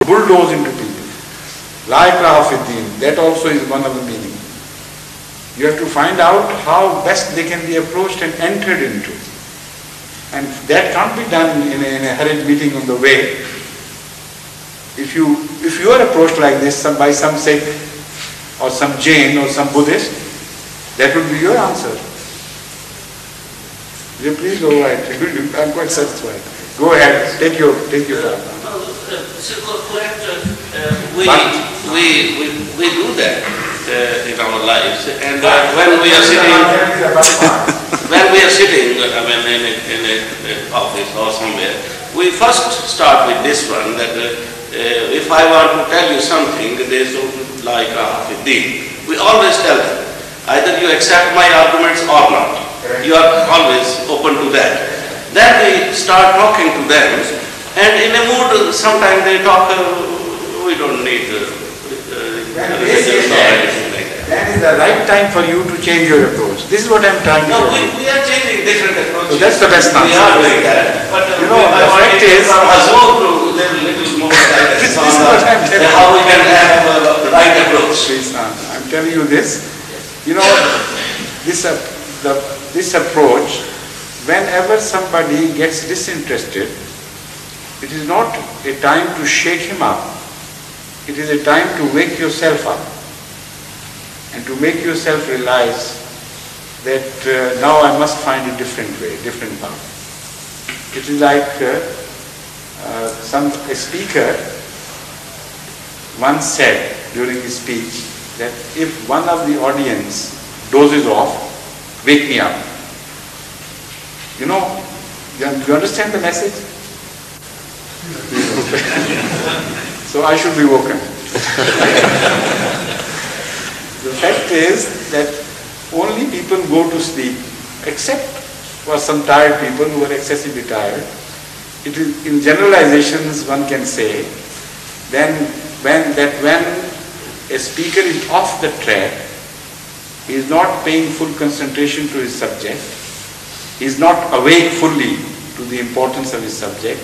bulldoze into people. La ikraha fi din, that also is one of the meaning. You have to find out how best they can be approached and entered into. And that can't be done in a hurried meeting on the way. If you are approached like this by some Sikh or some Jain or some Buddhist, that would be your answer. You please go ahead. I'm quite satisfied. Go ahead. Take your part. Correct. We do that in our lives, and when we are sitting, in an office or somewhere, we first start with this one that if I want to tell you something, there's like a deal. We always tell them either you accept my arguments or not. You are always open to that. Then we start talking to them, and in a mood, sometimes they talk, we don't need religion or anything like that. That is the right time for you to change your approach. This is what I'm trying to No, tell you. we are changing different approaches. So that's the best answer. We are doing that. But You know, the fact is, from Hazur to little more guidance This on is what I'm telling you. how we can have the right approach. please, I'm telling you this. You know, this approach, whenever somebody gets disinterested, it is not a time to shake him up. It is a time to wake yourself up and to make yourself realize that now I must find a different way, different path. It is like a speaker once said during his speech that if one of the audience dozes off, wake me up. You know, do you understand the message? So I should be woken. The fact is that only people go to sleep, except for some tired people who are excessively tired. It is, in generalizations one can say, when a speaker is off the track, he is not paying full concentration to his subject, he is not awake fully to the importance of his subject,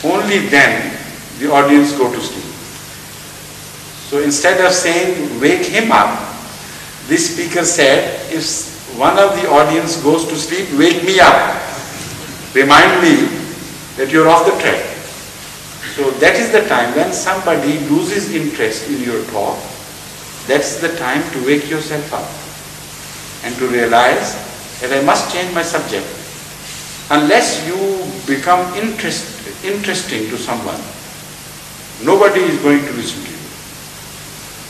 only then the audience go to sleep. So instead of saying, wake him up, this speaker said, if one of the audience goes to sleep, wake me up. Remind me that you're off the track. So that is the time when somebody loses interest in your talk. That's the time to wake yourself up and to realize that I must change my subject. Unless you become interesting to someone, nobody is going to listen to you.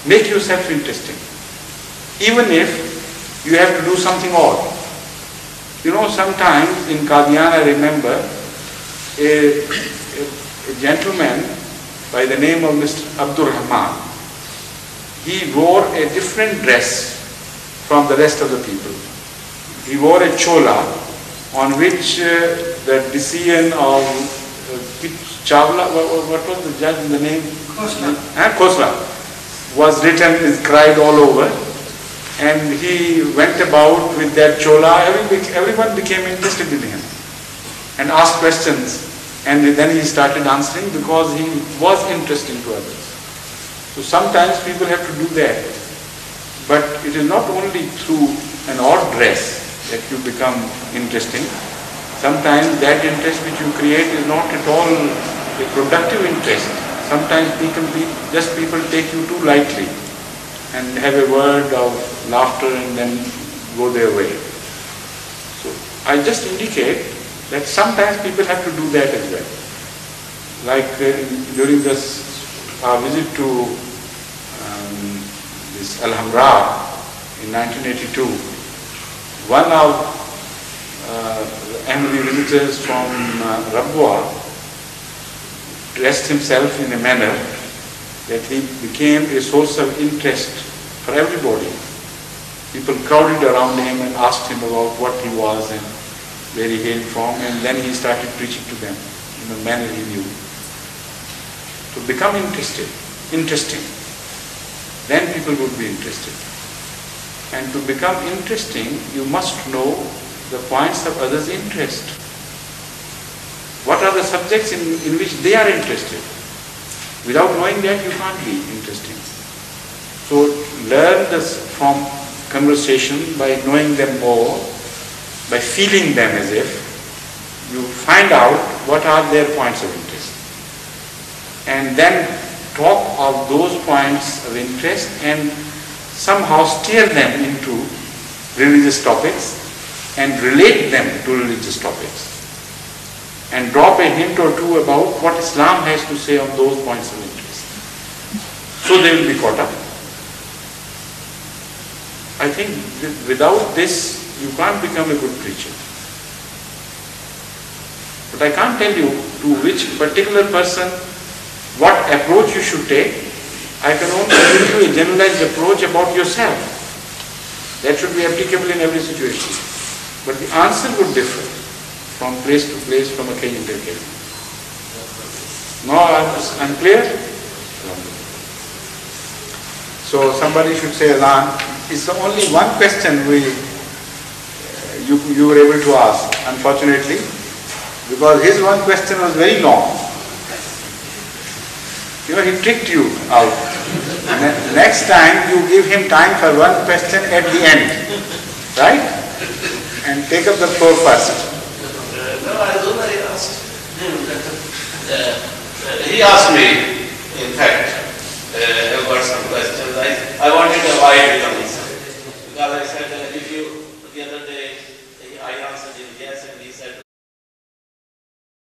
Make yourself interesting. Even if you have to do something odd. You know, sometimes in Qadian I remember a gentleman by the name of Mr. Abdur Rahman. He wore a different dress from the rest of the people. He wore a chola on which the decision of Chawla, what was the judge in the name? Khosla was written, inscribed all over, and he went about with that chola. Everyone became interested in him and asked questions, and then he started answering because he was interesting to others. So sometimes people have to do that, but it is not only through an odd dress that you become interesting. Sometimes that interest which you create is not at all a productive interest. Sometimes people take you too lightly and have a word of laughter and then go their way. So I just indicate that sometimes people have to do that as well. Like during this visit to this Alhambra in 1982, one of Ahmadi visitors from Rabwa dressed himself in a manner that he became a source of interest for everybody. People crowded around him and asked him about what he was and where he hailed from, and then he started preaching to them in a manner he knew. To become interesting, then people would be interested. And to become interesting, you must know the points of others' interest. What are the subjects in which they are interested? Without knowing that, you can't be interesting. So learn this from conversation by knowing them more, by feeling them as if you find out what are their points of interest. And then talk of those points of interest and somehow steer them into religious topics and relate them to religious topics. And drop a hint or two about what Islam has to say on those points of interest. So they will be caught up. I think without this, you can't become a good preacher. But I can't tell you to which particular person what approach you should take. I can only give you a generalized approach about yourself. That should be applicable in every situation. But the answer would differ from place to place, from occasion to occasion. No, I'm clear? So somebody should say, Azan, it's the only one question you were able to ask, unfortunately, because his one question was very long. You know, he tricked you out. Next time you give him time for one question at the end, right? And take up the floor first. No, I already asked him that. He asked me, in fact, about some questions. I wanted to avoid